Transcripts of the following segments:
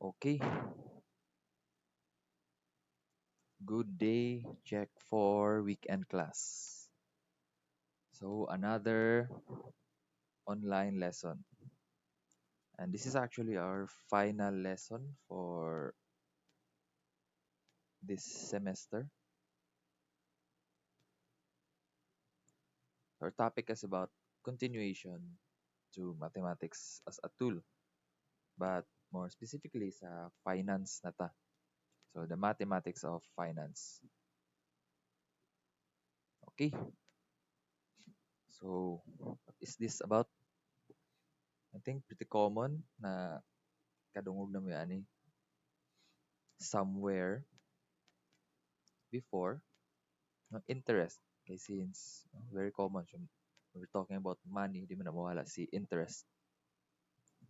Okay, good day, check for weekend class. So, another online lesson. And this is actually our final lesson for this semester. Our topic is about continuation to mathematics as a tool, but more specifically sa finance na ta. So, the mathematics of finance. Okay, so what is this about? I think pretty common na kadungog na mo yan somewhere before interest. Okay, since very common siya, we're talking about money, di mo na mawala si interest.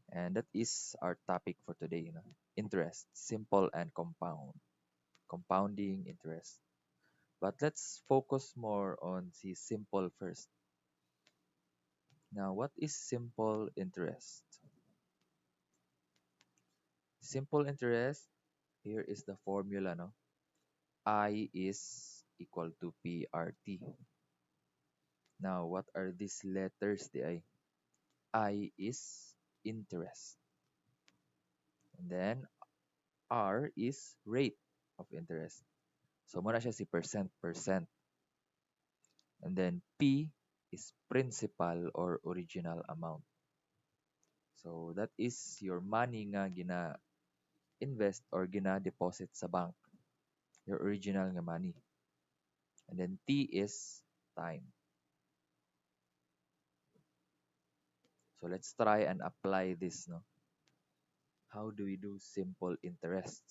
And that is our topic for today, interest, simple and compounding interest. But let's focus more on the simple first. Now, what is simple interest? Simple interest, here is the formula, no? I is equal to PRT. Now, what are these letters, di? I is interest. And then R is rate of interest. So muna siya si percent. And then P is principal or original amount. So that is your money nga gina-invest or gina-deposit sa bank. Your original nga money. And then T is time. So let's try and apply this, no? How do we do simple interest?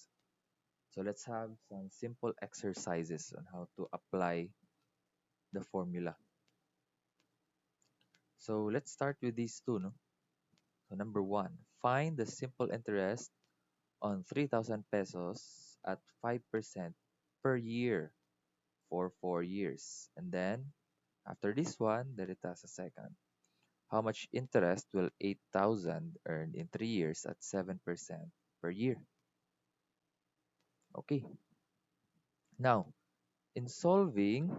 So let's have some simple exercises on how to apply the formula. So let's start with these two, no? So number one, find the simple interest on 3,000 pesos at 5% per year for 4 years. And then after this one, let it as a second. How much interest will 8,000 earn in 3 years at 7% per year? Okay. Now, in solving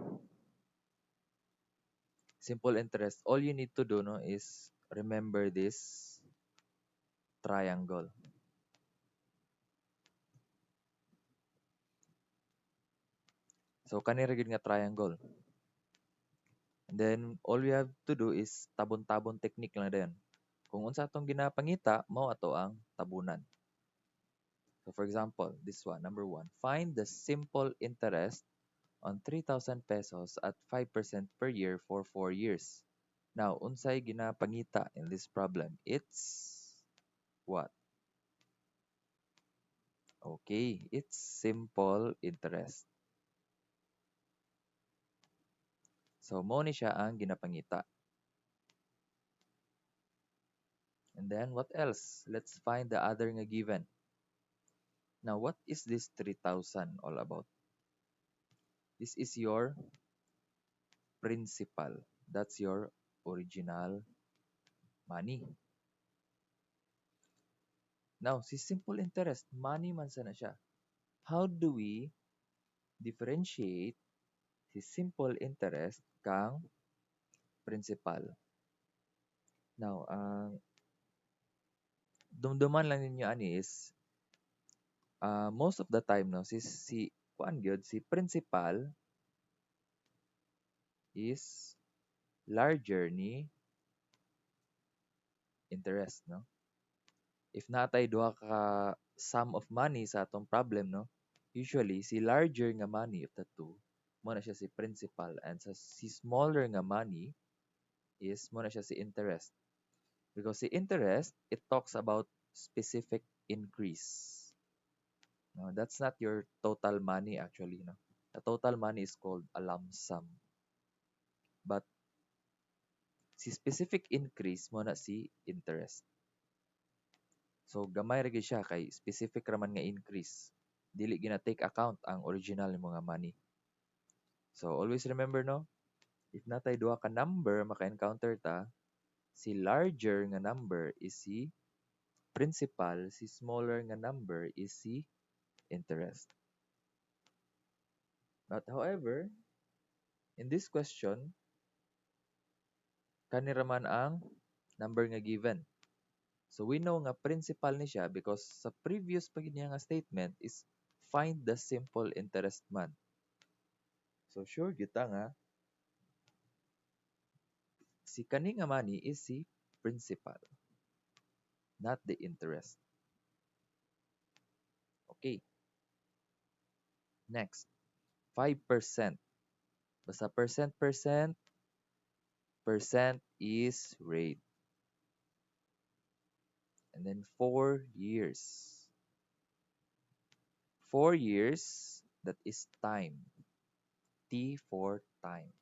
simple interest, all you need to do no is remember this triangle. So kanira gid nga triangle. And then all we have to do is tabon-tabon technique lang dayon. Kung unsa atong ginapangita, mao ato ang tabunan. So for example, this one, number one, find the simple interest on 3,000 pesos at 5% per year for 4 years. Now, unsay ginapangita in this problem? It's what? Okay, it's simple interest. So, mo ni siya ang ginapangita. And then, what else? Let's find the other nga given. Now, what is this 3,000 all about? This is your principal. That's your original money. Now, si simple interest, money man sana siya. How do we differentiate si simple interest kang principal? Now, ang dumduman lang ninyo ani is most of the time no si kuan gyud si principal is larger ni interest, no? If natay duha ka sum of money sa atong problem, no? Usually si larger nga money of the two mo na siya si principal, and si smaller nga money is mo na siya si interest. Because the interest, it talks about specific increase. No, that's not your total money actually. No? The total money is called a lump sum. But si specific increase mo na si interest. So gamay ra siya kay specific raman nga increase. Dili gina take account ang original mo nga money. So always remember no, if natay duha ka number maka-encounter ta, si larger nga number is si principal, si smaller nga number is si interest. But however, in this question, kanira man ang number nga given. So we know nga principal ni siya because sa previous pag niya nga statement is find the simple interest man. So sure kita nga si kani nga money is si principal, not the interest. Okay. Next, 5%. Basta percent is rate. And then 4 years. 4 years, that is time. T for time.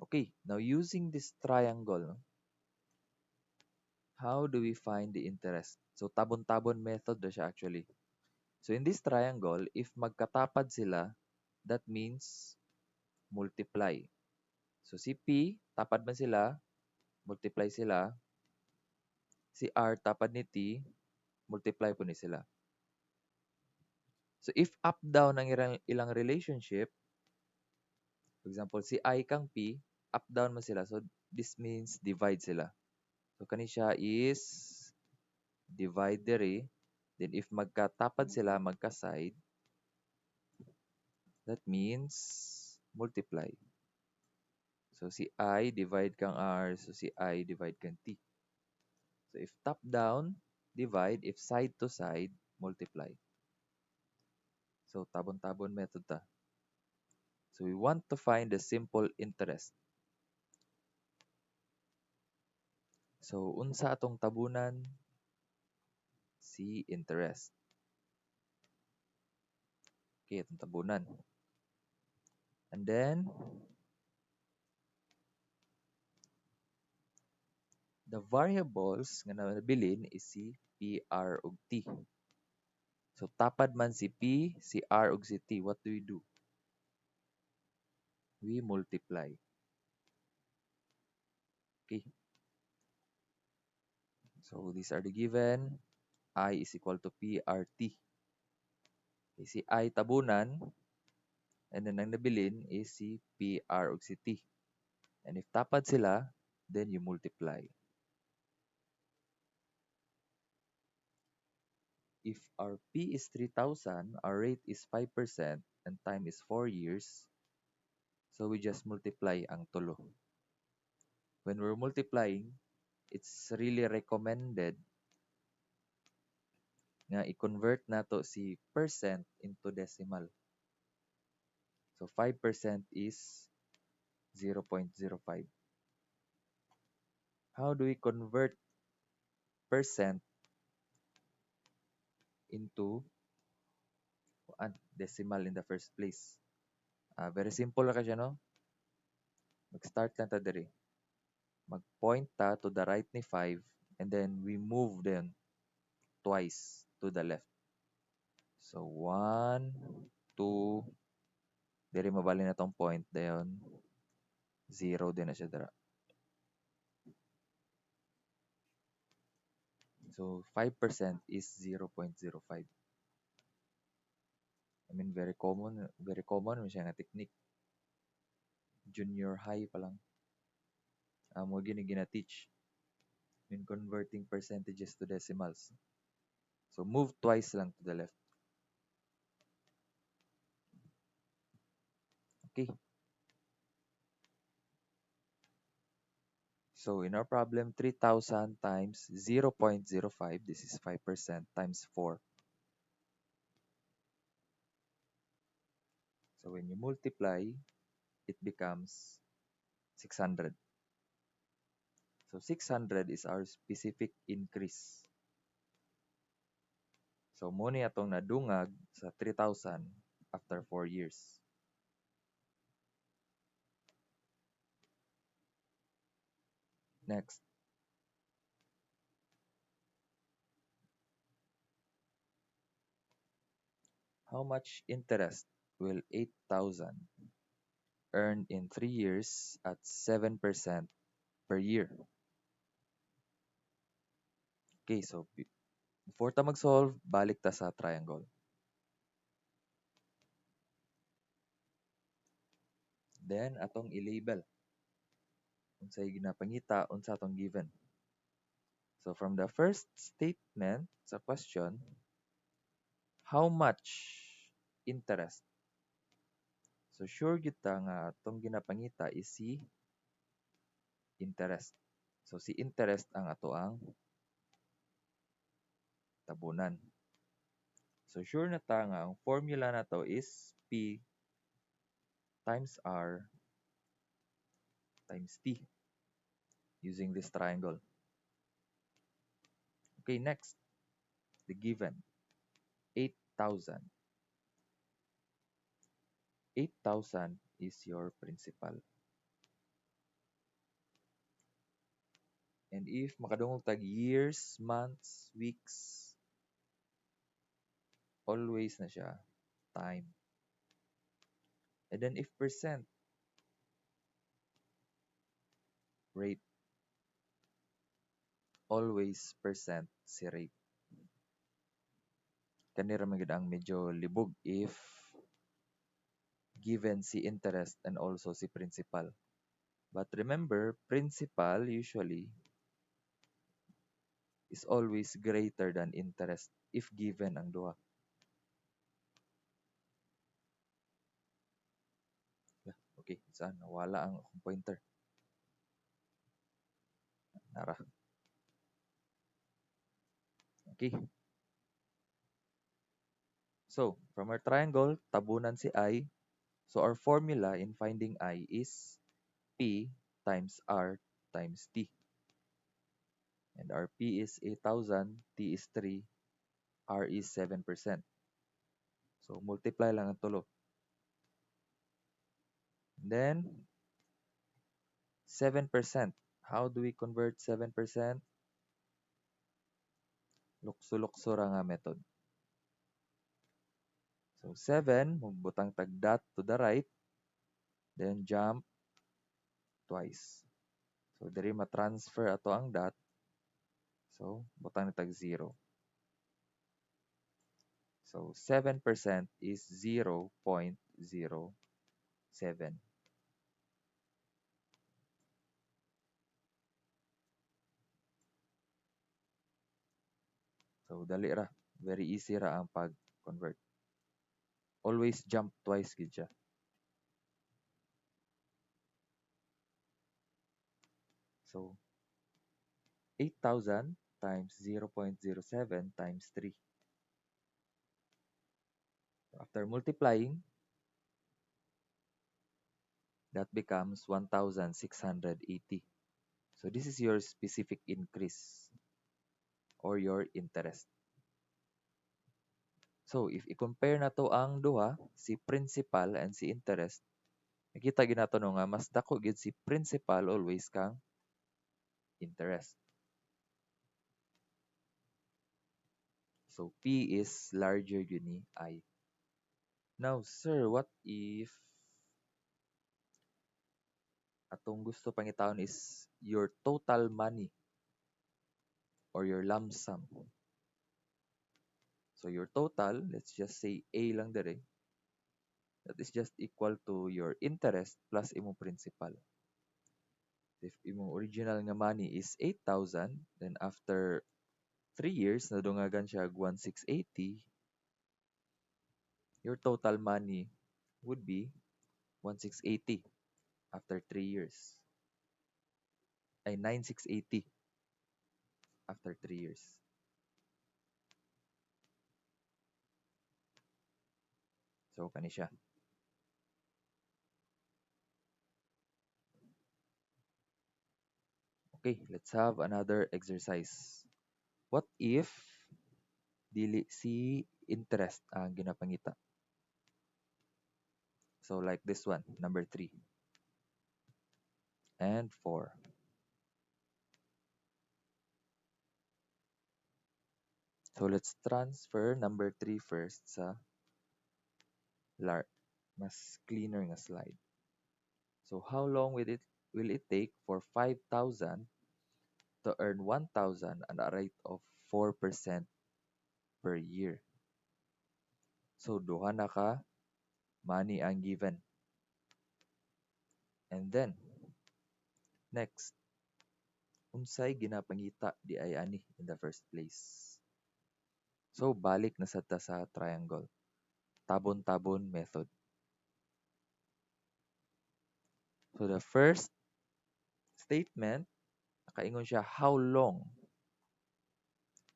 Okay, now using this triangle, how do we find the interest? So, tabon-tabon method na siya actually. So, in this triangle, if magkatapad sila, that means multiply. So, si P, tapad man sila, multiply sila. Si R, tapad ni T, multiply po ni sila. So, if up-down ang ilang relationship, for example, si I kang P, up-down man sila. So, this means divide sila. So, kani siya is divide diri. Then, if magkatapad sila, magka-side, that means multiply. So, si I divide kang R. So, si I divide kang T. So, if top-down, divide. If side to side, multiply. So, tabon-tabon method ta. So, we want to find the simple interest. So, unsa atong tabunan? Si interest. Okay, atong tabunan. And then, the variables nga nabilin is si P, R, ug T. So, tapad man si P, si R, ug si T. What do we do? We multiply. Okay. So, these are the given. I is equal to P, R, T. Okay, si I tabunan, and then ang nabilin is si P, R, ug si T. And if tapad sila, then you multiply. If our P is 3,000, our rate is 5%, and time is 4 years, so we just multiply ang tulo. When we're multiplying, it's really recommended nga i-convert nato si percent into decimal. So 5% is 0.05. How do we convert percent into decimal in the first place? Very simple lang siya, no? Mag-start lang ta diri. Mag-point ta to the right ni 5, and then we move them twice to the left. So 1, 2, diri mabali na tong point dayon. 0 din na siya dira. So 5% is 0.05. I mean, very common siya nga technique. Junior high pa lang. Mo gina-teach in converting percentages to decimals. So move twice lang to the left. Okay. So in our problem, 3,000 times 0.05, this is 5%, times 4. So when you multiply, it becomes 600. So 600 is our specific increase. So mo ni atong nadungag sa 3,000 after 4 years. Next. How much interest will 8,000 earn in 3 years at 7% per year? Okay, so before ta mag-solve, balik ta sa triangle. Then, atong i-label. Unsay ginapangita, unsa atong given. So, from the first statement sa question, how much interest? So, sure kita nga atong ginapangita is si interest. So, si interest ang ato ang tabunan. So, sure na ta nga ang formula na to is P times R times T using this triangle. Okay, next, the given, 8,000. 8,000 is your principal. And if makadungog tag years, months, weeks, always na siya time. And then if percent, rate, always percent si rate. Kani ra magid ang medyo libog if given si interest and also si principal. But remember, principal usually is always greater than interest if given ang duha. Okay, saan? Nawala ang akong pointer. Nara. Okay. So, from our triangle, tabunan si I. So, our formula in finding I is P times R times T. And our P is 8,000, T is 3, R is 7%. So, multiply lang ang tulo. Then, 7%. How do we convert 7%? Lukso-lukso ra nga method. So, 7, magbutang tag dot to the right, then jump twice. So, diri ma-transfer ato ang dot. So, butang ni tag 0. So, 7% is 0.07. So, dali ra. Very easy ra ang pag-convert. Always jump twice gid siya. So, 8,000 times 0.07 times 3. After multiplying, that becomes 1,680. So, this is your specific increase or your interest. So, if i-compare na to ang duha, si principal and si interest, nakita ginato no nga mas dako gid si principal always kang interest. So P is larger yun ni I. Now, sir, what if atong gusto pangitawon is your total money or your lump sum? So your total, let's just say A lang dire. That is just equal to your interest plus imong principal. If imong original nga money is 8,000, then after 3 years, nadungagan siya 1,680, your total money would be 1,680 after 3 years. Ay, 9,680 after 3 years. So, kani siya. Okay, let's have another exercise. What if dili si interest ang ginapangita? So, like this one, number 3 and 4. So, let's transfer number 3 first sa mas cleaner nga slide. So, how long will it take for 5,000 to earn 1,000 at a rate of 4% per year. So, duha na ka money ang given. And then, next, unsay ginapangita di ay ani in the first place. So, balik na sa ta sa triangle. Tabon-tabon method. So, the first statement, nakaingon siya, how long?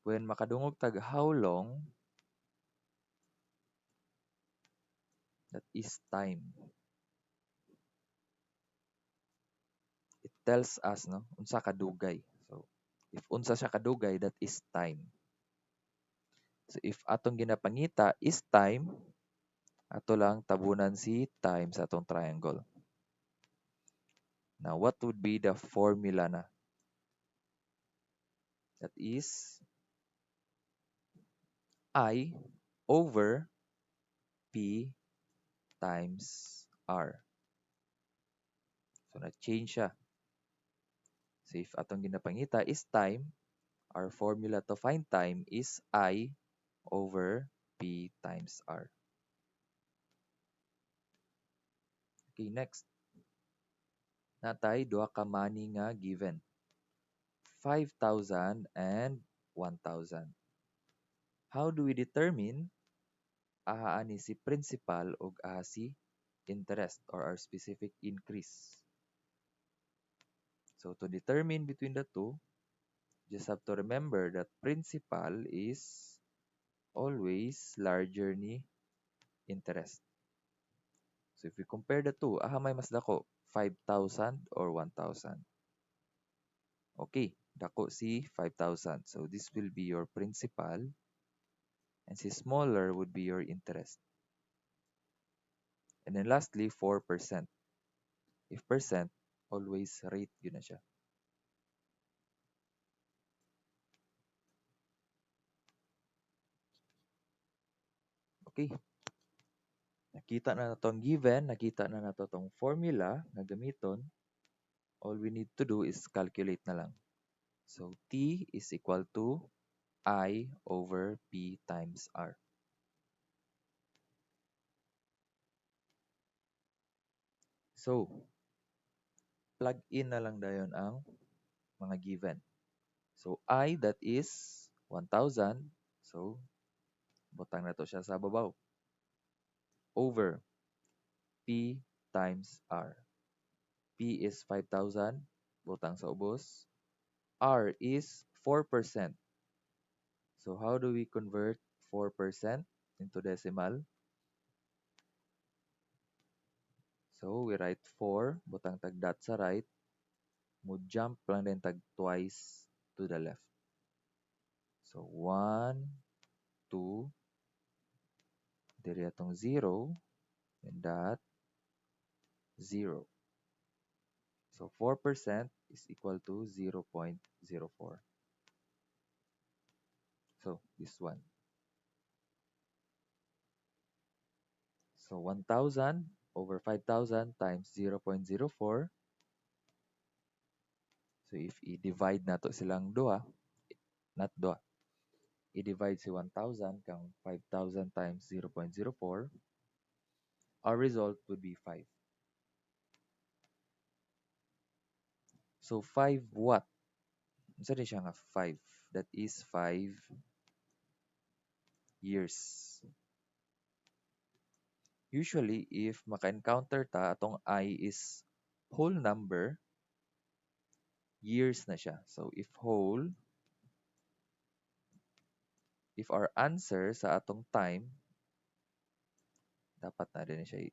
When makadungog tag how long, that is time. It tells us, no, unsa kadugay. So, if unsa siya kadugay, that is time. So, if atong ginapangita is time, ato lang tabunan si time sa atong triangle. Now, what would be the formula na? That is I over P times R. So, na-change siya. So, if atong ginapangita is time, our formula to find time is I over P times R. Okay, next. Natay duha ka money nga given. 5,000 and 1,000. How do we determine aha ani si principal ug aha si interest or our specific increase? So to determine between the two, just have to remember that principal is always larger ni interest. So if we compare the two, aha may mas dako, 5,000 or 1,000? Okay, dako si 5,000. So this will be your principal and si smaller would be your interest. And then lastly, 4%. If percent, always rate yun na siya. Okay. Nakita na natong given, nakita na nato tong formula na gamiton. All we need to do is calculate na lang. So T is equal to I over P times R. So, plug in na lang dayon ang mga given. So, I that is 1,000. So, butang na to siya sa babaw. Over P times R. P is 5,000. Butang sa ubos. R is 4%. So, how do we convert 4% into decimal? So, we write 4. Butang tag dot sa right. Mo jump lang din tag twice to the left. So, 1, 2, diri atong 0, and that 0. So 4% is equal to 0.04. So this one. So 1,000 over 5,000 times 0.04. So if i-divide nato silang dua, not dua, i-divide si 1,000 kang 5,000 times 0.04, our result would be 5. So 5 what? Unsa din siya nga 5? That is 5 years. Usually, if maka-encounter ta, atong I is whole number, years na siya. So, if whole, if our answer sa atong time, dapat na din siya,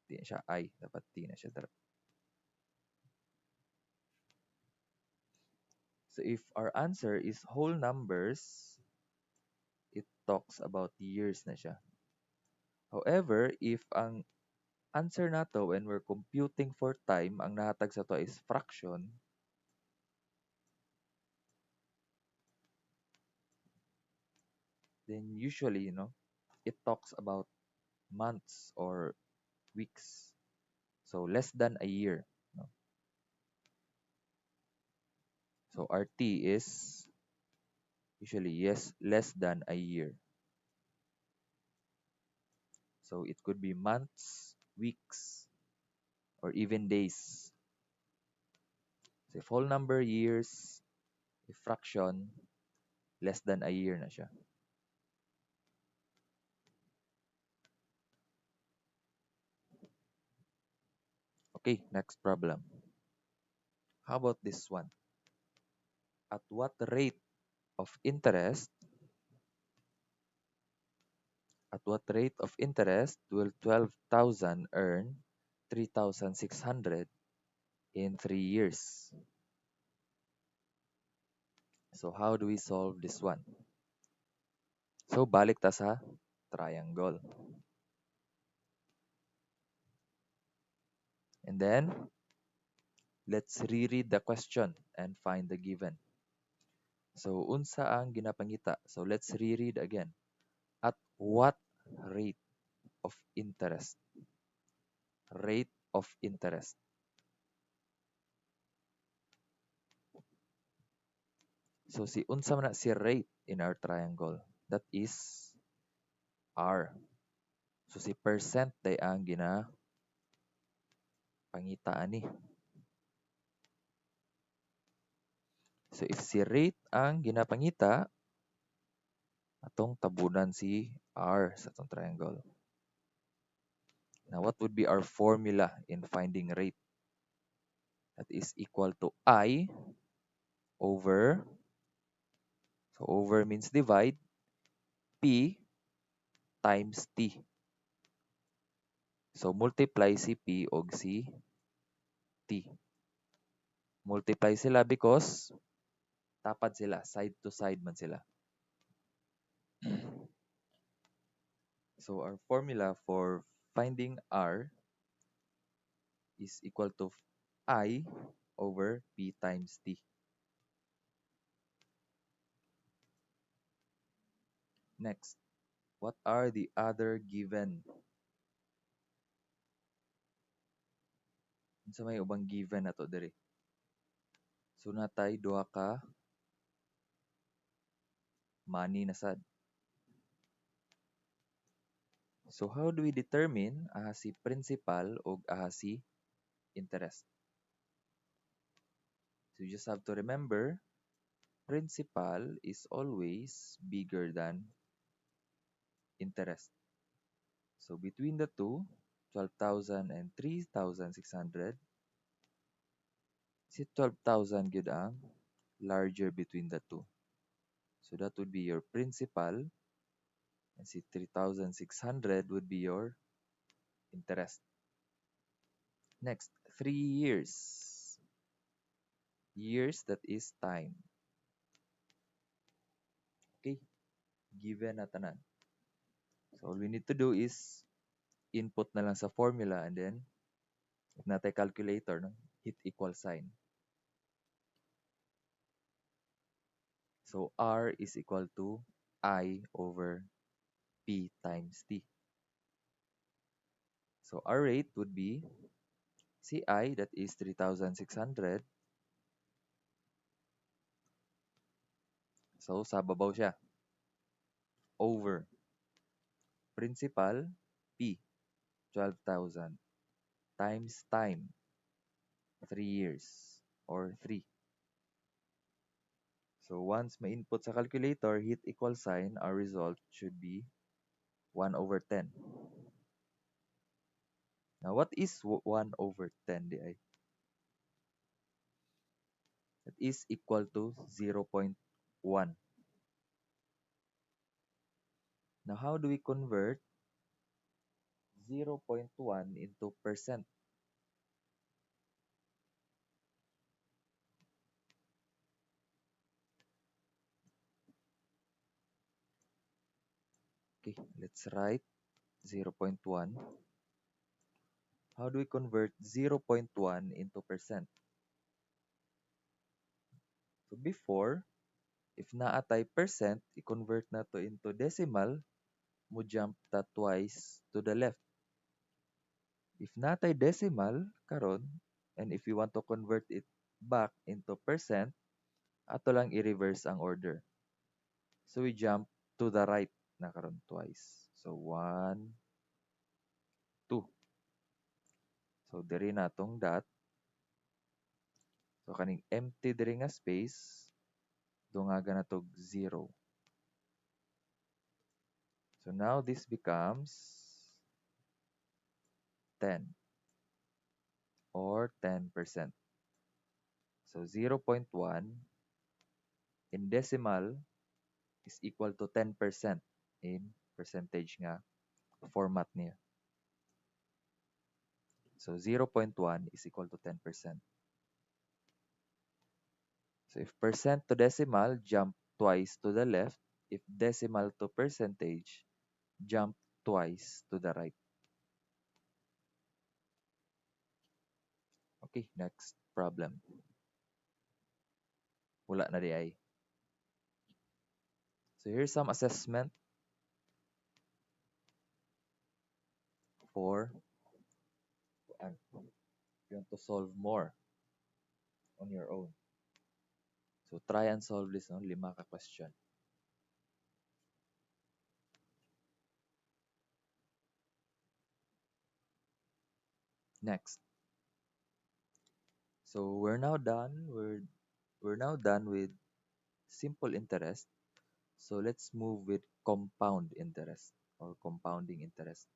di na siya I, dapat T na siya. So, if our answer is whole numbers, it talks about years na siya. However, if ang answer nato when we're computing for time, ang nahatag sa to is fraction, then usually, it talks about months or weeks. So less than a year. No? So RT is usually yes less than a year. So it could be months, weeks, or even days. So if whole number years, if fraction, less than a year na siya. Okay, next problem. How about this one? At what rate of interest, at what rate of interest will 12,000 earn 3,600 in 3 years? So how do we solve this one? So balik ta sa triangle. And then let's reread the question and find the given. So unsa ang ginapangita? So let's reread again. At what rate of interest? Rate of interest. So si unsa man na si rate in our triangle? That is R. So si percent day ang pangita ani. So if si rate ang ginapangita, atong tabunan si R sa atong triangle. Now what would be our formula in finding rate? That is equal to I over, so over means divide, P times T. So multiply si P og si T. Multiply sila because tapad sila, side to side man sila. So our formula for finding R is equal to I over P times T. Next, what are the other given? Sa may ubang given nato diri. So natay duha ka money na sad. So how do we determine aha si principal o aha si interest? So you just have to remember, principal is always bigger than interest. So between the two, 12,000 and 3,600, si 12,000 gyud ang larger between the two. So that would be your principal, and si 3,600 would be your interest. Next, 3 years. Years, that is time. Okay, given na tanan. So all we need to do is input na lang sa formula and then if natay calculator, no, hit equal sign. So R is equal to I over P times T. So our rate would be CI, that is 3,600. So sa babaw siya. Over principal P, 12,000 times time, 3 years or 3. So once may input sa calculator, hit equal sign, our result should be 1 over 10. Now what is 1 over 10 di ay? That is equal to 0.1. Now how do we convert 0.1 into percent? Okay, let's write 0.1. How do we convert 0.1 into percent? So before, if naatay percent, i-convert na to into decimal, mo jump ta twice to the left. If natay decimal karon, and if you want to convert it back into percent, ato lang i-reverse ang order. So we jump to the right na karon twice. So 1, 2. So diri natong dot. So kaning empty diri nga space, dungaga na tog 0. So now this becomes 10 or 10%. So 0.1 in decimal is equal to 10% in percentage nga format niya. So 0.1 is equal to 10%. So if percent to decimal, jump twice to the left. If decimal to percentage, jump twice to the right. Okay, next problem. Wala na di ay. So here's some assessment for you want to solve more on your own. So try and solve this, no? 5 ka question. Next. So we're now done. We're now done with simple interest. So let's move with compound interest or compounding interest.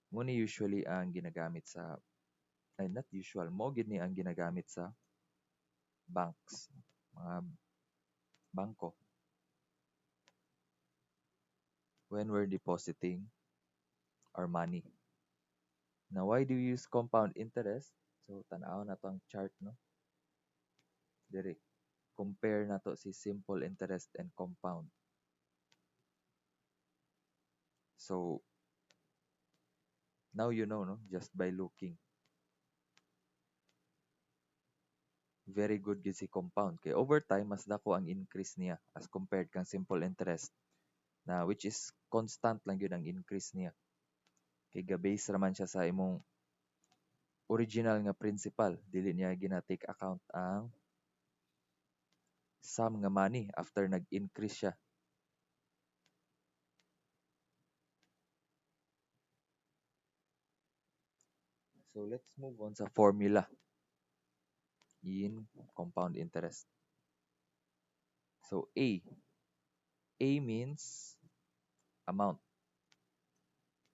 Muna usually ang ginagamit sa ay not usual, mo gid ni ang ginagamit sa banks, mga bangko when we're depositing our money. Now, why do you use compound interest? So, tanaw na to ang chart, no? Dire, compare na to si simple interest and compound. So, now you know, no? Just by looking. Very good gid si compound. Kay over time, mas dako ang increase niya as compared kang simple interest na which is constant lang yun ang increase niya. Kay ga-base raman siya sa imong original nga principal. Dili niya gina-take account ang sum nga money after nag-increase siya. So let's move on sa formula in compound interest. So A. A means amount.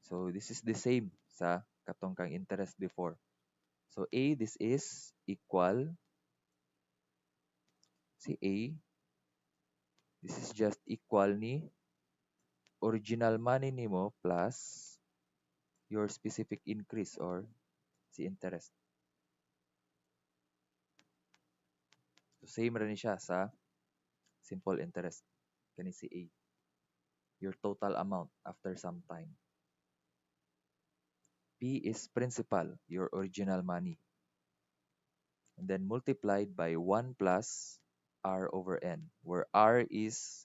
So this is the same sa katong kang interest before. So A, this is equal. Si A, this is just equal ni original money nimo plus your specific increase or si interest. So same rin siya sa simple interest. Kani si A. Your total amount after some time. P is principal, your original money. And then multiplied by 1 plus R over N, where R is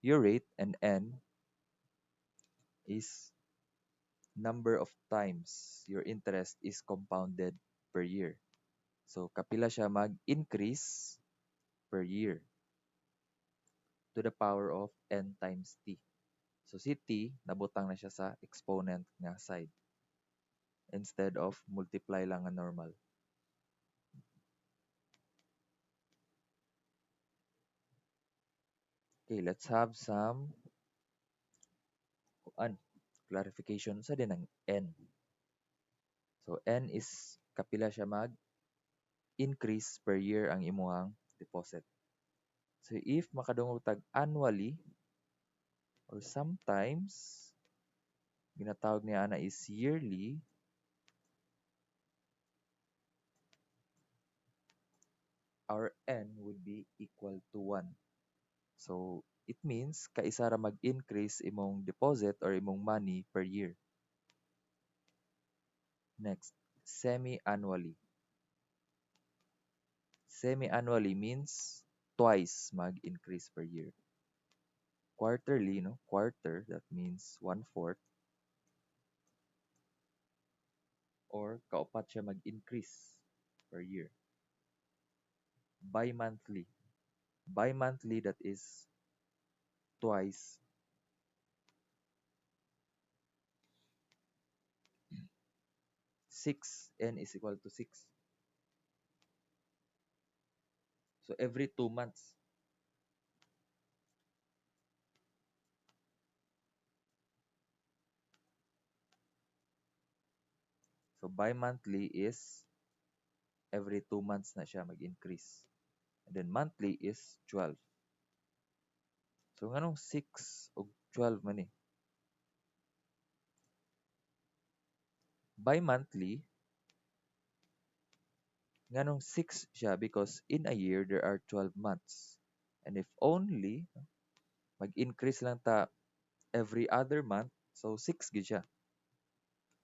your rate and N is number of times your interest is compounded per year. So, kapila siya mag-increase per year to the power of N times T. So, si T, nabutang na siya sa exponent nga side instead of multiply lang nga normal. Okay, let's have some clarification sa din ng N. So, N is kapila siya mag-increase per year ang imuhang deposit. So, if makadungog tag annually or sometimes ginatawag niya ana is yearly, our N would be equal to 1. So, it means kaisa ra mag-increase imong deposit or imong money per year. Next, semi-annually. Semi-annually means twice mag-increase per year. Quarterly, no? Quarter, that means 1/4. Or kaupat siya mag-increase per year. Bi-monthly, Bi-monthly, that is twice. Six, n is equal to 6. So every 2 months. So bi-monthly is every 2 months na siya mag-increase. And then monthly is 12. So nganong 6 o 12 man eh. Bi-monthly, nganong 6 siya because in a year there are 12 months. And if only mag-increase lang ta every other month, so 6 gid siya.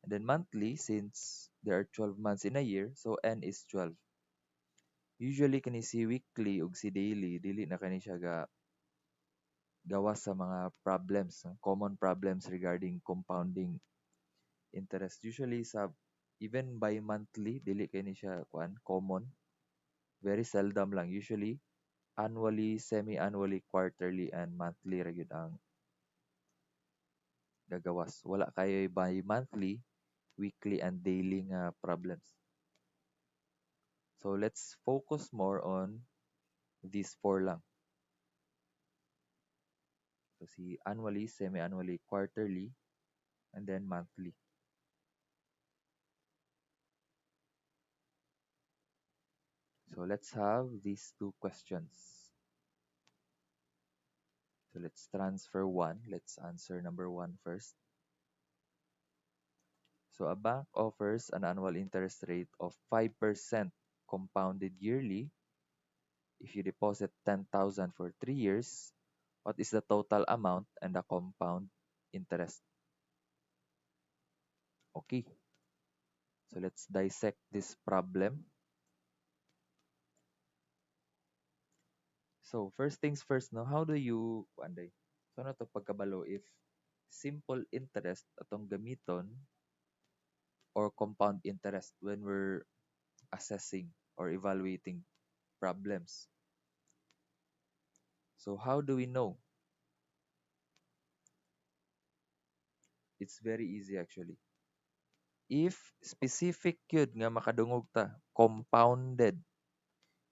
And then monthly, since there are 12 months in a year, so n is 12. Usually kani si weekly ug si daily dili na kani siya gawas sa mga problems, common problems regarding compounding interest. Usually sa even bi-monthly dili kay ni siya common. Very seldom lang. Usually annually, semi-annually, quarterly and monthly ra gyud ang gagawas. Wala kayo bi-monthly, weekly and daily nga problems. So let's focus more on these four lang. So si annually, semi-annually, quarterly, and then monthly. So let's have these two questions. So let's transfer one. Let's answer number one first. So a bank offers an annual interest rate of 5% compounded yearly. If you deposit 10,000 for 3 years, what is the total amount and the compound interest? Okay. So let's dissect this problem. So first things first, no, how do you anday? So ano to pagkabalo if simple interest atong gamiton or compound interest when we're assessing or evaluating problems. So how do we know? It's very easy actually. If specific yun nga makadungog ta, compounded.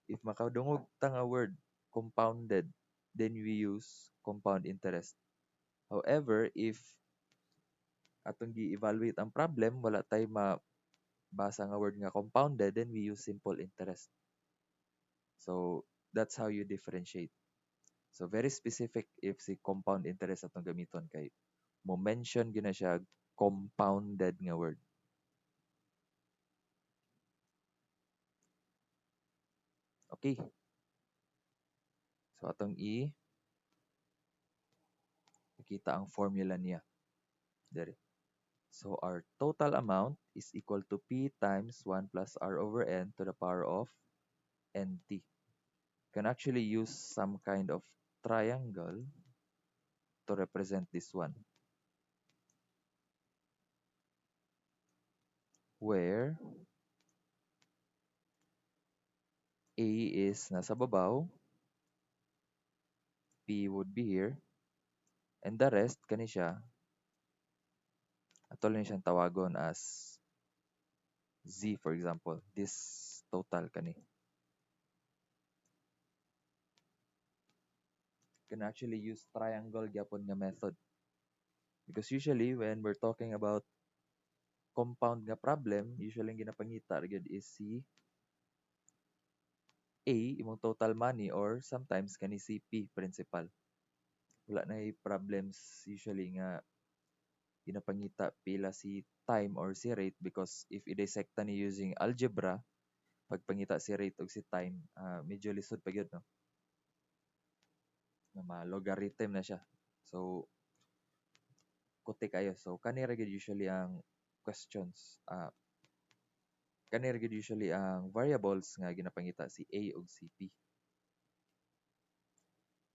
If makadungog ta nga word, compounded, then we use compound interest. However, if atong gi-evaluate ang problem, wala tay mabasa nga word nga compounded, then we use simple interest. So, that's how you differentiate. So, very specific if si compound interest atong gamiton kay mo mention gina siya compounded nga word. Okay. So, atong nakita ang formula niya. Dere. So, our total amount is equal to P times 1 plus R over N to the power of NT. Can actually use some kind of triangle to represent this one. Where A is nasa babaw, P would be here, and the rest kani siya, ato lang siyang tawagon as Z for example. This total kani. Can actually use triangle gyapon nga method. Because usually when we're talking about compound nga problem, usually ang ginapangita gyud is si A imong total money or sometimes kani si P principal. Wala na problems usually nga ginapangita pila si time or si rate because if i-dissect ni using algebra, pagpangita si rate o si time, medyo lisod pa gyud no. Na logarithm na siya. So kote kayo. So kanira gyud usually ang questions. Kanira gyud usually ang variables nga ginapangita si A ug si P.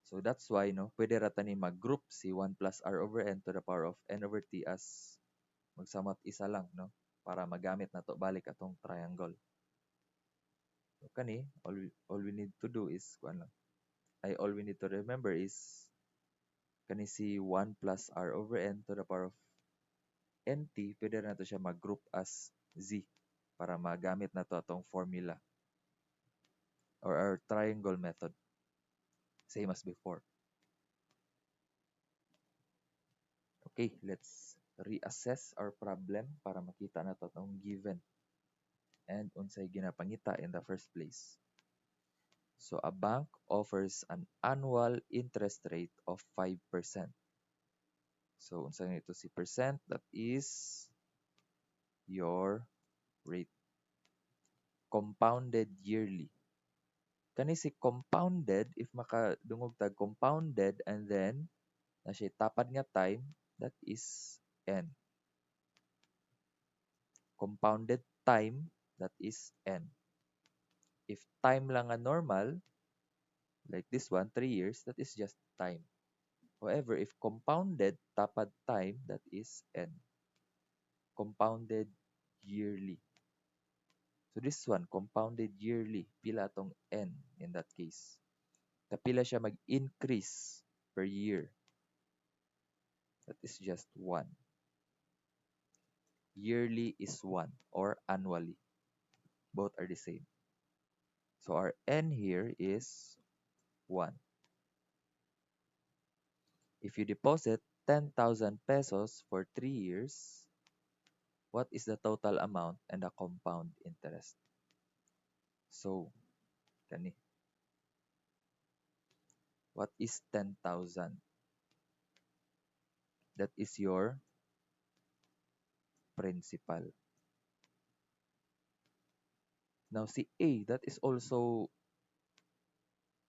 So that's why no, pwede ra ta ni mag-group si 1 plus R over N to the power of N over T as magsamot isa lang no para magamit nato balik atong triangle. So kani all we need to do is kuan lang all we need to remember is kani si 1 plus r over n to the power of nt, pwede na to siya mag-group as z para magamit na to atong formula or our triangle method. Same as before. Okay, let's reassess our problem para makita na to atong given and unsay ginapangita in the first place. So a bank offers an annual interest rate of 5%. So unsa ito si percent? That is your rate. Compounded yearly. Kani si compounded, if makadungog tag compounded and then na siya tapad nga time, that is n. Compounded time, that is n. If time lang a normal, like this one, 3 years, that is just time. However, if compounded tapad time, that is n. Compounded yearly. So this one, compounded yearly, pila atong n in that case. Kapila siya mag-increase per year. That is just 1. Yearly is 1 or annually. Both are the same. So our n here is 1. If you deposit 10,000 pesos for 3 years, what is the total amount and the compound interest? So, kani. What is 10,000? That is your principal. Now, si A, that is also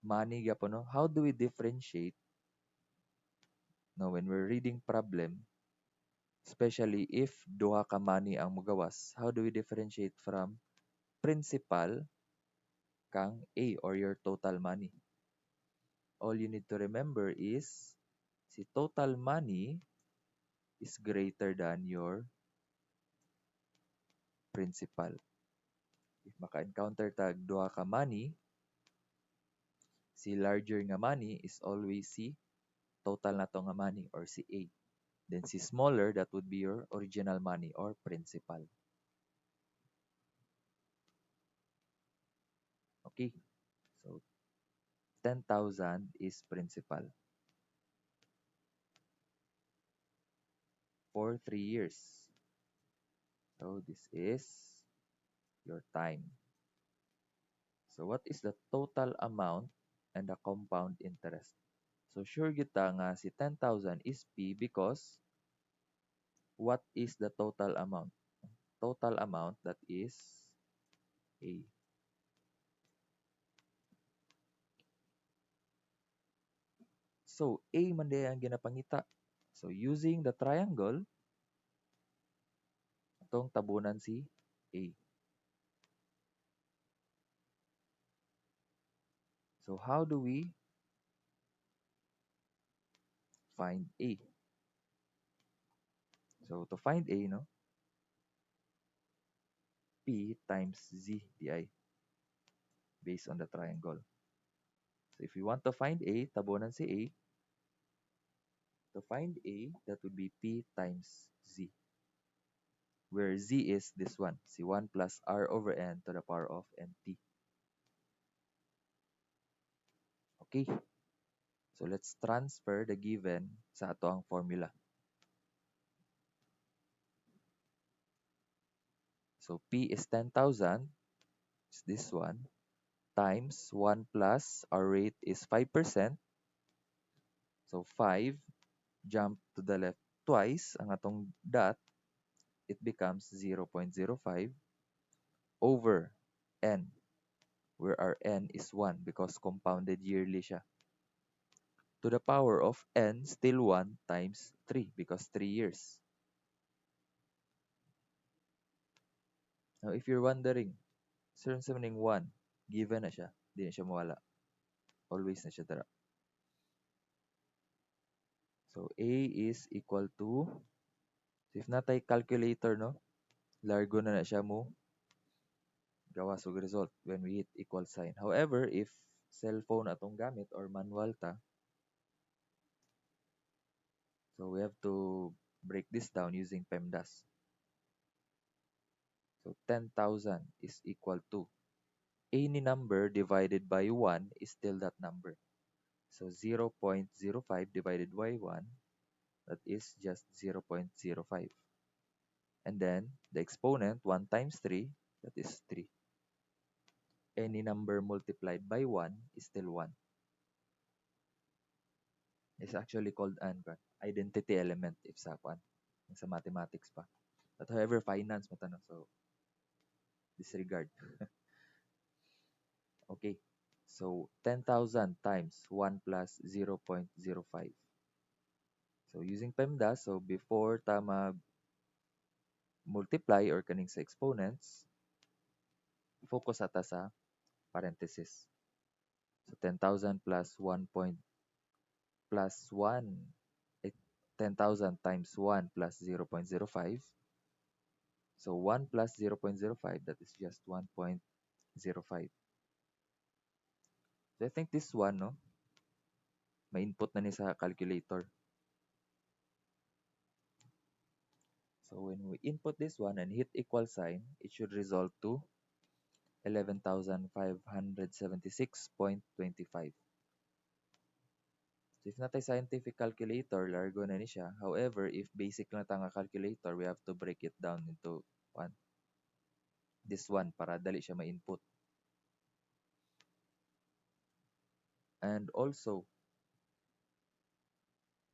money gyapon, no? How do we differentiate now when we're reading problem, especially if duha ka money ang mugawas? How do we differentiate from principal kang A or your total money? All you need to remember is si total money is greater than your principal. If maka-encounter tag duha ka money, si larger nga money is always si total na to nga money or si A. Then si smaller, that would be your original money or principal. Okay, so 10,000 is principal for 3 years. So this is your time. So what is the total amount and the compound interest? So sure kita nga si 10,000 is P because what is the total amount? Total amount, that is A. So A man day ang ginapangita. So using the triangle, itong tabunan si A. So how do we find A? So to find A, no, P times Z pi based on the triangle. So if we want to find A, tabunan si A. To find A, that would be P times Z. Where Z is this one, si 1 plus R over N to the power of NT. Okay. So let's transfer the given sa ato ang formula. So P is 10,000, is this one, times 1 plus, our rate is 5%. So 5, jump to the left twice, ang atong dot, it becomes 0.05 over N, where our N is 1 because compounded yearly siya. To the power of N, still 1 times 3 because 3 years. Now, if you're wondering, sir, sa maning 1, given na siya, di na siya mawala. Always na siya dara. So, A is equal to, so if natay calculator, no, largo na siya mo, gawas og result when we hit equal sign. However, if cellphone atong gamit or manual ta. So we have to break this down using PEMDAS. So 10,000 is equal to any number divided by 1 is still that number. So 0.05 divided by 1, that is just 0.05. And then the exponent, 1 times 3, that is 3. Any number multiplied by 1 is still 1. It's actually called an identity element if sa sa mathematics pa. But however, finance matano, so disregard. Okay. So 10,000 times 1 plus 0.05. So using PEMDAS, so before tama multiply or kaning sa exponents, focus ata sa parenthesis. So 10,000 plus 1 point plus 1, 10,000 times 1 plus 0.05. So 1 plus 0.05, that is just 1.05. So I think this one, no, may input na ni sa calculator. So when we input this one and hit equal sign, it should result to 11,576.25. So if natay scientific calculator, largo na ni siya. However, if basic lang tanga calculator, we have to break it down into one. This one para dali siya ma-input. And also,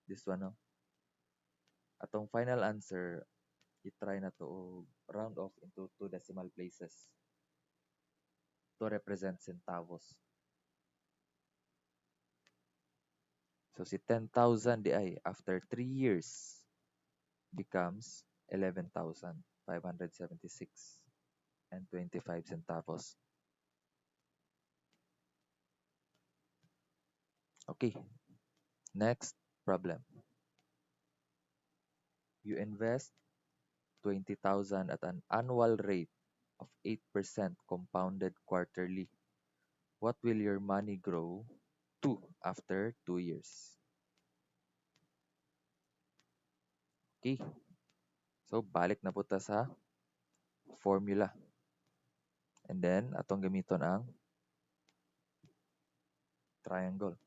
this one, no? Atong final answer, i-try na to round off into 2 decimal places to represent centavos. So si 10,000 di ay, after 3 years, becomes 11,576 and 25 centavos. Okay, next problem. You invest 20,000 at an annual rate of 8% compounded quarterly. What will your money grow to after 2 years? Okay. So, balik na po ta sa formula. And then, atong gamiton ang triangle.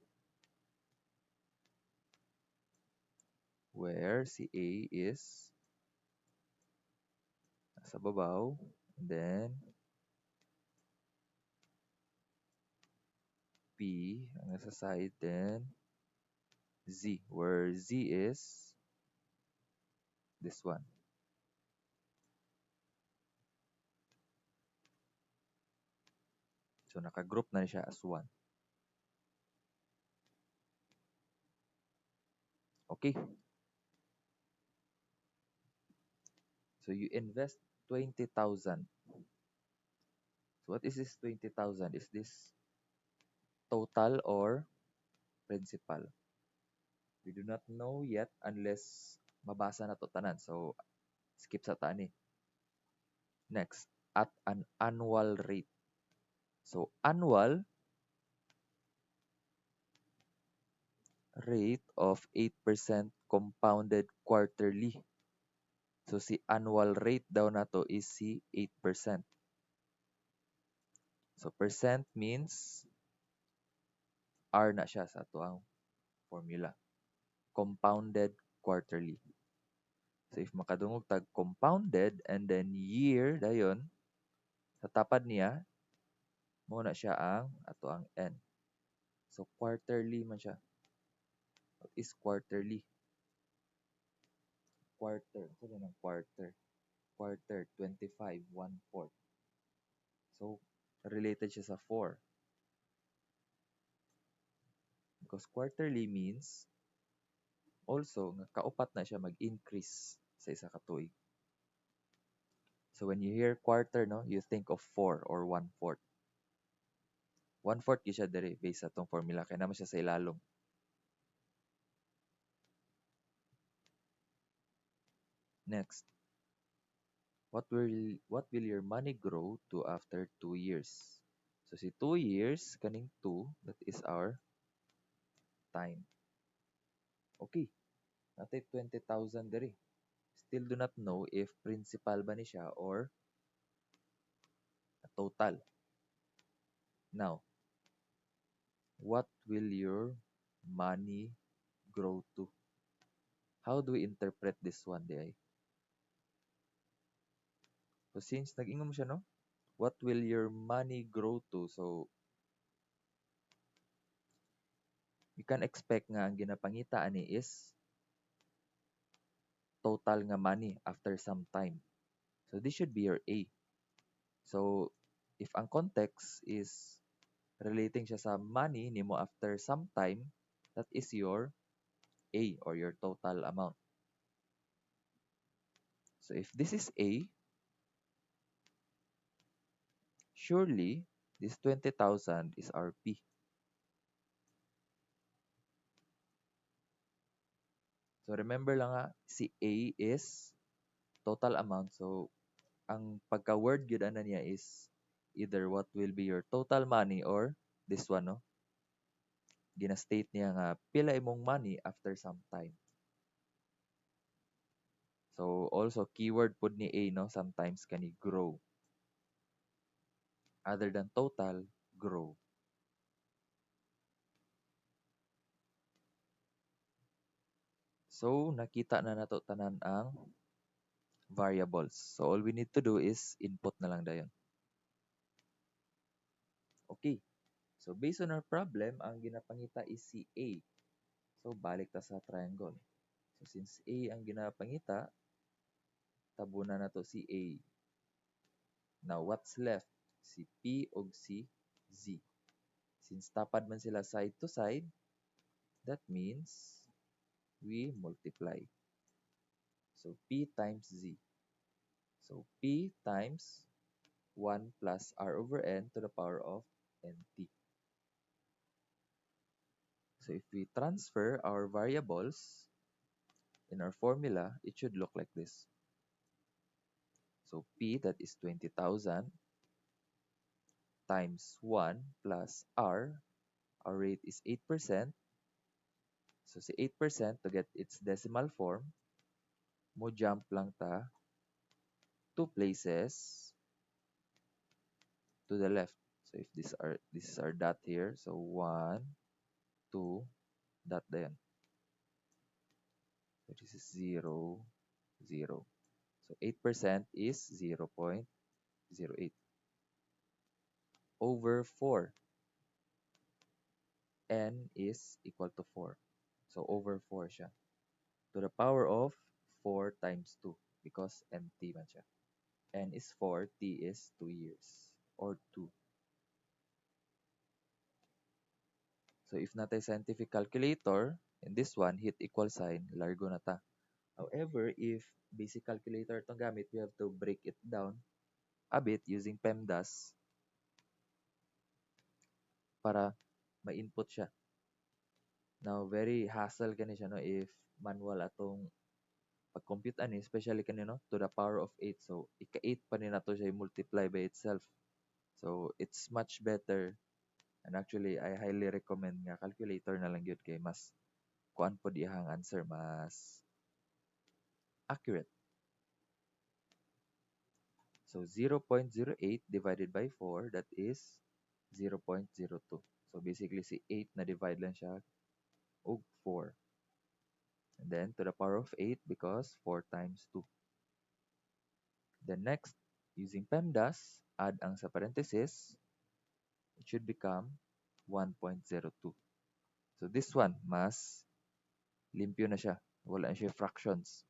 Where si A is sa babaw. And then, P ang nasa side. Then, Z. Where Z is this one. So, naka-group na siya as 1. Okay. So, you invest 20,000. So, what is this 20,000? Is this total or principal? We do not know yet unless mabasa na to tanan. So, skip sa tani. Next, at an annual rate. So, annual rate of 8% compounded quarterly. So, si annual rate daw na to is si 8%. So, percent means R na siya sa ito ang formula. Compounded quarterly. So, if makadungog tag compounded and then year dayon, sa tapad niya, muna siya ang ato ang N. So, quarterly man siya. What is quarterly? Quarter. Ano ng quarter? Quarter, 25, 1/4. So, related siya sa 4. Because quarterly means also nga kaupat na siya mag-increase sa isa ka tuig. So when you hear quarter, no, you think of 4 or 1/4. 1/4 siya dere based sa tong formula kaya naman siya sa ilalom. Next. What will your money grow to after 2 years? So si 2 years, kaning 2, that is our time. Okay, natay 20,000 diri. Still do not know if principal ba ni siya or total. Now, what will your money grow to? How do we interpret this one, day? So since nag-ingom siya, no? What will your money grow to? So, you can expect nga ang ginapangita ani is total nga money after some time. So, this should be your A. So, if ang context is relating siya sa money nimo after some time, that is your A or your total amount. So, if this is A, surely this 20,000 is our P. So, remember lang nga, si A is total amount. So, ang pagka-word gyud ana niya is either what will be your total money or this one, no? Gina-state niya nga pila imong money after some time. So also keyword pud ni A, no, sometimes kani grow. Other than total, grow. So nakita na nato tanan ang variables. So all we need to do is input na lang dayon. Okay. So based on our problem, ang ginapangita is si A. So balik ta sa triangle. So since A ang ginapangita, tabunan na to si A. Now what's left? Si P ug si Z. Since tapad man sila side to side, that means we multiply. So P times Z. So P times 1 plus R over N to the power of NT. So if we transfer our variables in our formula, it should look like this. So P, that is 20,000, times 1 plus R, our rate is 8%. So si 8% to get its decimal form, mo jump lang ta 2 places to the left. So if this is our dot here, so 1, 2, dot then. So this is 0, 0. So 8% is 0.08 over 4. N is equal to 4. So over 4 siya. To the power of 4 times 2 because NT man siya. N is 4, T is 2 years or 2. So if natay scientific calculator, in this one, hit equal sign, largo na ta. However, if basic calculator itong gamit, we have to break it down a bit using PEMDAS para ma-input siya. Now, very hassle kani siya, no, if manual atong pag-compute ani, especially kanino, to the power of 8. So, ika-8 pa ni nato siya multiply by itself. So, it's much better. And actually, I highly recommend nga calculator na lang yun kay mas kuan po dihang answer, mas accurate. So 0.08 divided by 4, that is 0.02. So basically si 8 na divide lang siya og 4. And then to the power of 8 because 4 times 2. Then next, using PEMDAS, add ang sa parenthesis, it should become 1.02. So this one, mas limpyo na siya. Wala na siya fractions.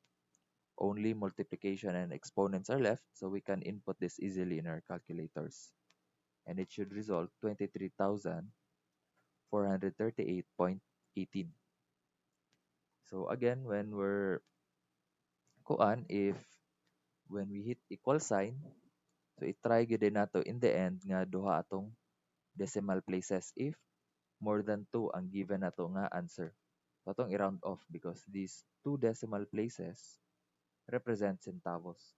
Only multiplication and exponents are left, so we can input this easily in our calculators. And it should result 23,438.18. So again, when we're when we hit equal sign, so i-try gyud nato in the end nga duha atong decimal places if more than 2 ang given nato nga answer. So atong i-round off because these 2 decimal places represent centavos.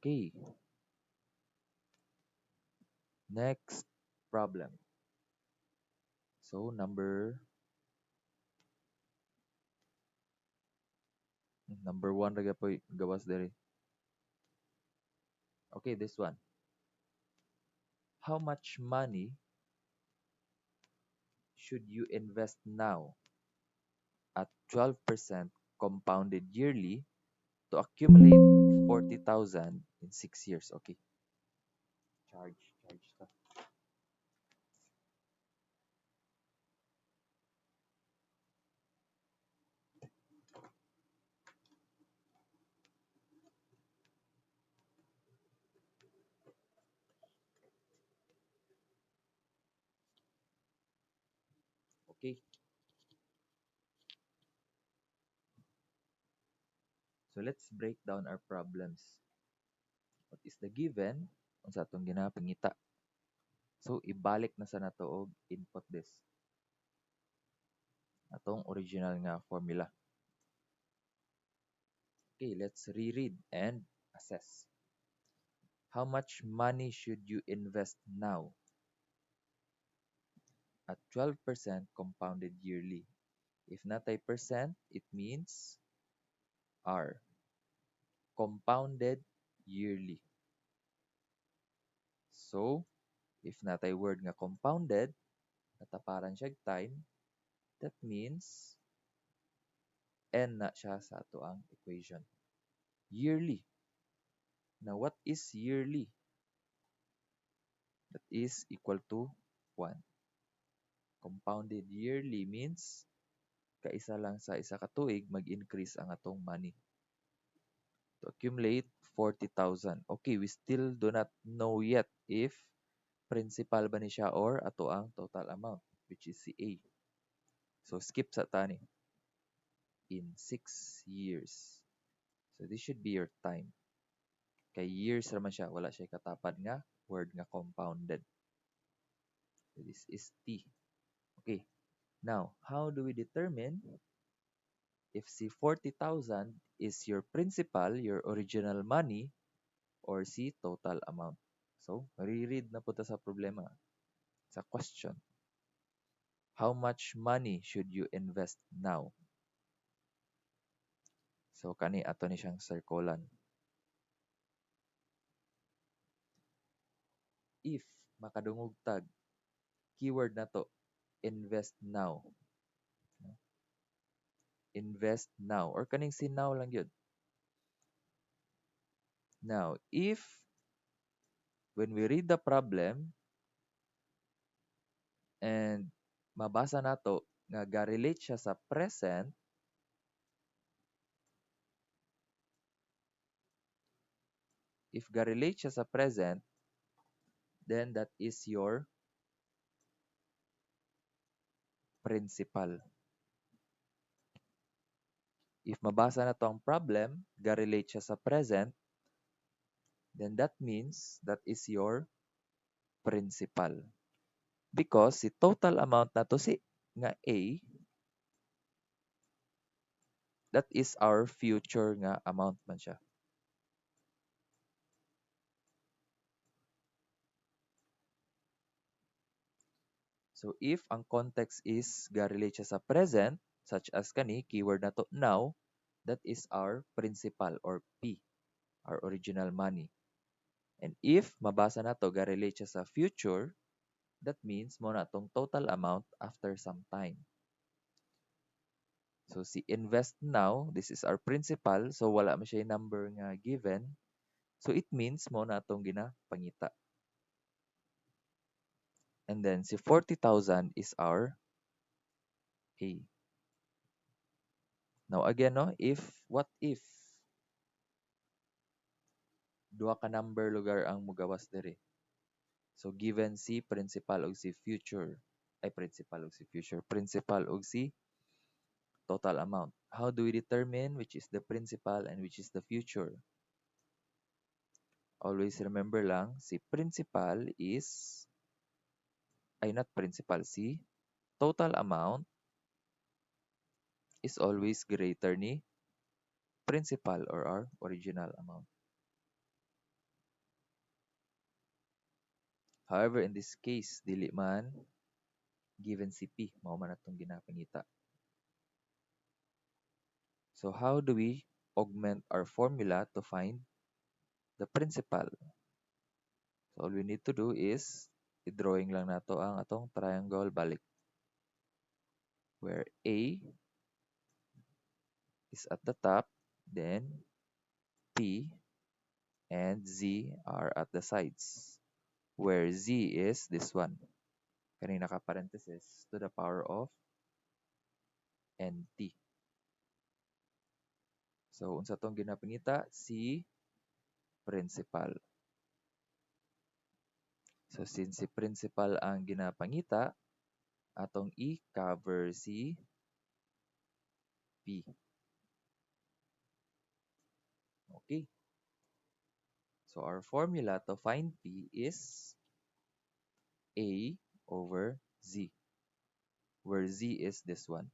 Okay, next problem. So number one raga po gawas dere. Okay, this one. How much money should you invest now at 12% compounded yearly to accumulate 40,000 in 6 years? Okay. Charge ka. Okay. So let's break down our problems. What is the given? Unsa atong ginapangita? So ibalik na sa nato og input this. Atong original nga formula. Okay, let's reread and assess. How much money should you invest now at 12% compounded yearly? If natay percent, it means R. Compounded yearly. So, if natay word nga compounded, nataparan siya time, that means N na siya sa ato ang equation. Yearly. Now, what is yearly? That is equal to 1. Compounded yearly means kaisa lang sa isa ka tuig mag-increase ang atong money. To accumulate 40,000. Okay, we still do not know yet if principal ba ni siya or ato ang total amount, which is si A. So, skip sa tani. In 6 years. So, this should be your time. Kay years naman siya, wala siya katapad nga word nga compounded. So, this is T. Okay. Now, how do we determine if si 40,000 is your principal, your original money, or si total amount? So, reread na po ta sa problema. Sa question. How much money should you invest now? So, kani ato ni siyang circlean. If makadungog tag, keyword na to, invest now. Invest now. Or kaning si now lang yun. Now, if when we read the problem and mabasa nato nga ga-relate siya sa present, if ga-relate siya sa present, then that is your principal. If mabasa na to ang problem, ga-relate siya sa present, then that means that is your principal. Because si total amount na to si nga A, that is our future nga amount man siya. So if ang context is ga-relate siya sa present, such as kani, keyword na to now, that is our principal or P, our original money. And if mabasa na to ga-relate siya sa future, that means mo na tong total amount after some time. So si invest now, this is our principal, so wala mo siya number nga given. So it means mo na tong ginapangita. And then si 40,000 is our A. Now again, no, what if duha ka number lugar ang mugawas diri. So given si principal ug si future, principal ug si total amount. How do we determine which is the principal and which is the future? Always remember lang, si principal is, not principal, si total amount is always greater ni principal or our original amount. However, in this case, dili man given si P, mao man atong ginapangita. So how do we augment our formula to find the principal? So all we need to do is i-drawing lang nato ang atong triangle balik, where A is at the top, then P and Z are at the sides, where Z is this one. Kaning naka-parenthesis to the power of NT. So, unsa tong ginapangita? Si principal. So, since si principal ang ginapangita, atong i-cover si P. Okay. So, our formula to find P is A over Z, where Z is this one.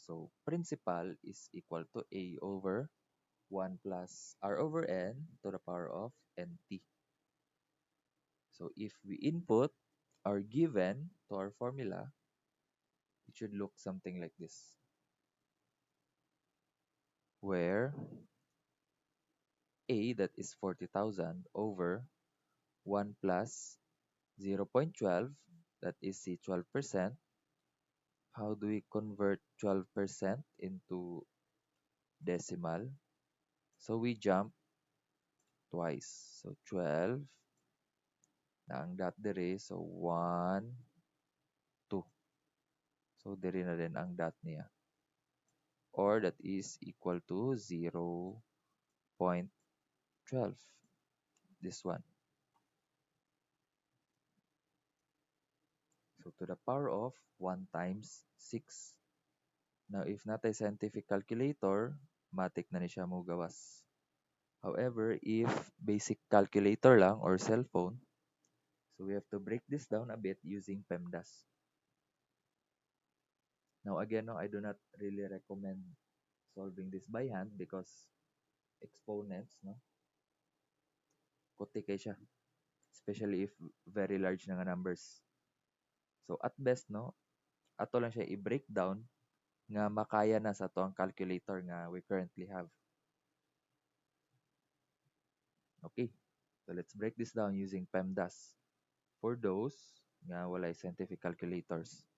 So, principal is equal to A over 1 plus R over N to the power of NT. So, if we input our given to our formula, it should look something like this, where A, that is 40,000, over 1 plus 0.12, that is the 12%. How do we convert 12% into decimal? So we jump twice. So 12 na ang dot dire. So 1, 2. So dire na din ang dot niya. Or that is equal to 0.12. This one. So to the power of 1 times 6. Now, if natay scientific calculator, matik na ni siya mo gawas. However, if basic calculator lang or cellphone, so we have to break this down a bit using PEMDAS. Now again, no, I do not really recommend solving this by hand because exponents, no, kuti kay siya. Especially if very large na nga numbers. So at best, no, ato lang siya i-break down nga makaya na sa to ang calculator nga we currently have. Okay, so let's break this down using PEMDAS for those nga walay scientific calculators.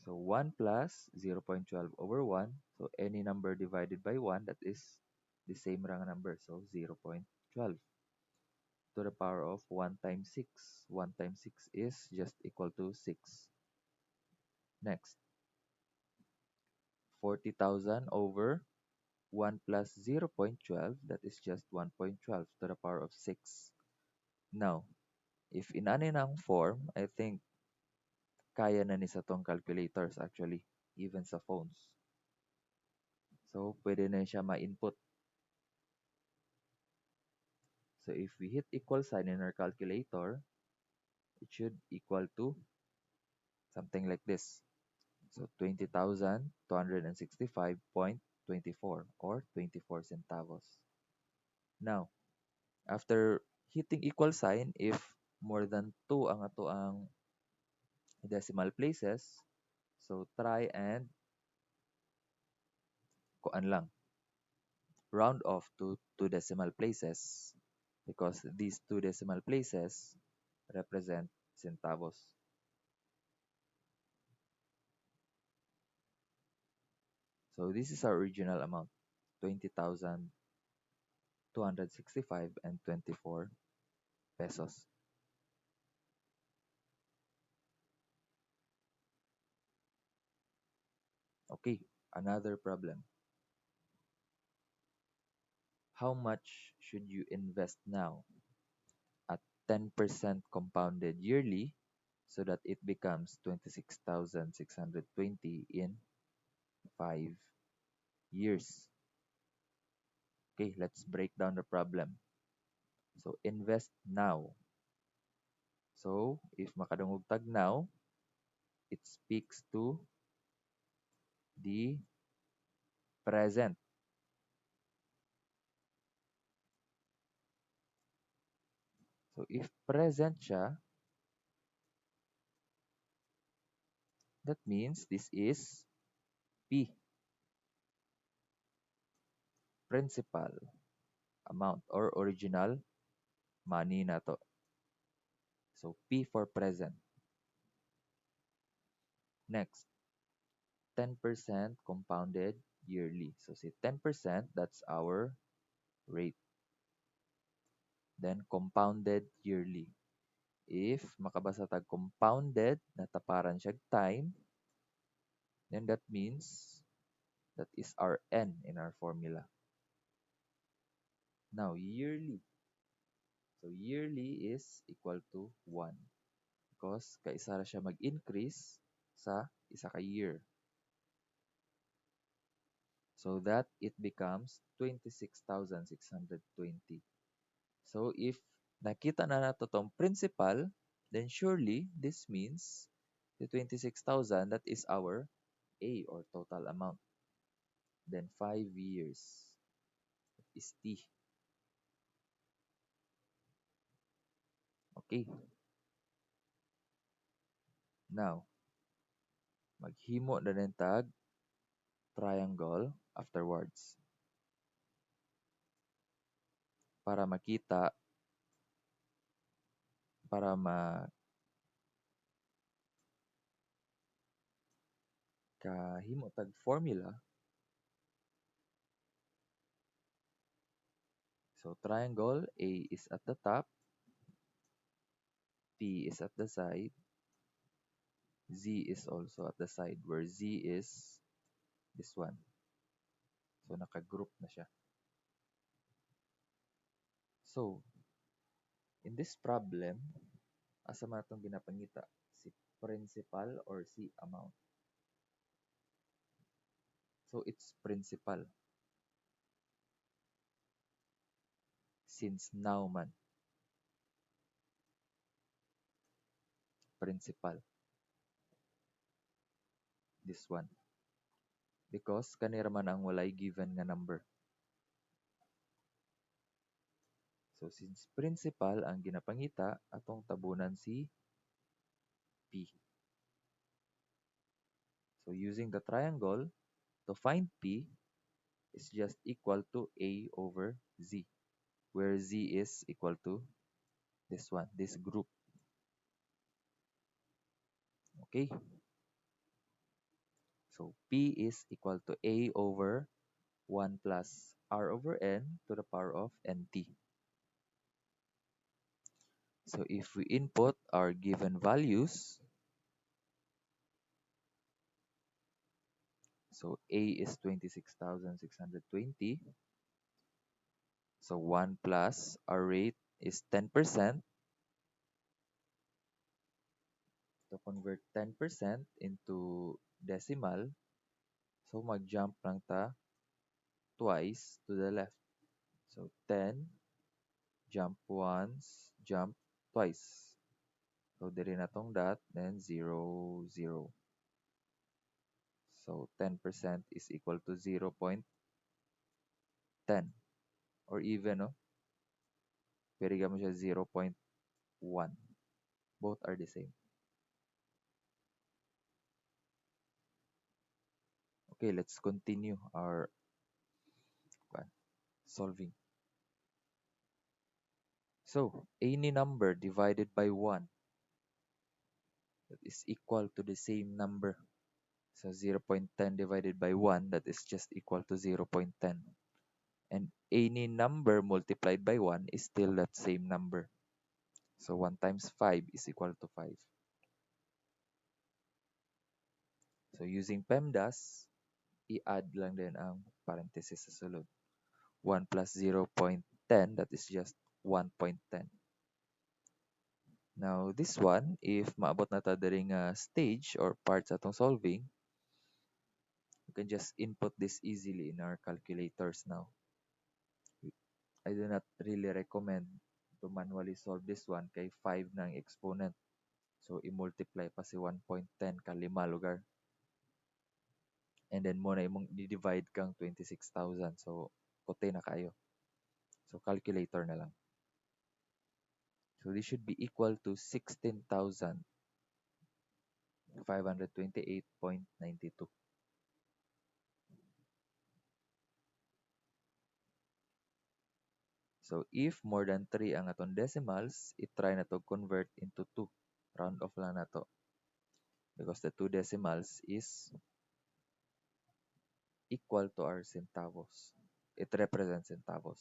So 1 plus 0.12 over 1. So any number divided by 1, that is the same rang number. So 0.12 to the power of 1 times 6. 1 times 6 is just equal to 6. Next, 40,000 over 1 plus 0.12, that is just 1.12 to the power of 6. Now, if in aninang form, I think kaya na ni sa tong calculators actually, even sa phones. So, pwede na siya ma-input. So, if we hit equal sign in our calculator, it should equal to something like this. So, 20,265.24 or 24 centavos. Now, after hitting equal sign, if more than 2 ang ato ang decimal places, so try and kuan lang, round off to 2 decimal places because these 2 decimal places represent centavos. So this is our original amount, 20,265 and 24 pesos. Okay, another problem. How much should you invest now at 10% compounded yearly so that it becomes 26,620 in 5 years? Okay, let's break down the problem. So, invest now. So, if makadungog tag now, it speaks to the present. So if present siya, that means this is P, principal amount or original money na to. So P for present. Next, 10% compounded yearly. So say 10%, that's our rate. Then compounded yearly. If makabasa tag compounded, nataparan siya time, then that means that is our N in our formula. Now, yearly. So, yearly is equal to 1 because kaisa ra siya mag-increase sa isa ka year. So that it becomes 26,620. So if nakita na nato tong principal, then surely this means the 26,000, that is our A or total amount. Then 5 years is T. Okay. Now, maghimo na ng tag triangle afterwards para makita, para makahimo tag formula. So triangle, A is at the top, P is at the side, Z is also at the side, where Z is this one. So naka-group na siya. So, in this problem, asa man itong ginapangita? Si principal or si amount? So, it's principal. Since now man. Principal. This one. Because kanira man ang walay given nga number. So, since principal ang ginapangita, atong tabunan si P. So, using the triangle, to find P is just equal to A over Z, where Z is equal to this one, this group. Okay? So, P is equal to A over 1 plus R over N to the power of NT. So, if we input our given values, so A is 26,620. So, 1 plus our rate is 10%. To convert 10% into decimal, so mag-jump lang ta twice to the left. So 10, jump once, jump twice. So diri na tong dot, then 0, 0. So 10% is equal to 0.10. Or even, no? Pwede mo siya 0.1. Both are the same. Okay, let's continue our solving. So, any number divided by 1 that is equal to the same number. So 0.10 divided by 1, that is just equal to 0.10. And any number multiplied by 1 is still that same number. So 1 times 5 is equal to 5. So using PEMDAS, i-add lang din ang parenthesis sa sulod. 1 plus 0.10, that is just 1.10. Now, this one, if maabot na ta diri nga stage or part sa atong solving, we can just input this easily in our calculators now. I do not really recommend to manually solve this one kay 5 ng exponent. So, i-multiply pa si 1.10 ka 5 lugar. And then mo na imong i-divide kang 26,000. So, kote na kayo. So, calculator na lang. So, this should be equal to 16,528.92. So, if more than 3 ang aton decimals, i-try na to convert into 2. Round off lang na to. Because the 2 decimals is equal to our centavos. It represents centavos.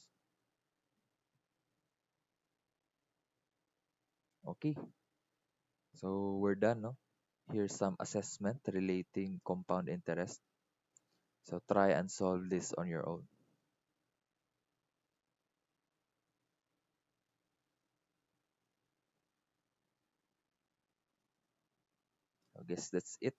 Okay. So, we're done, no? Here's some assessment relating compound interest. So, try and solve this on your own. I guess that's it.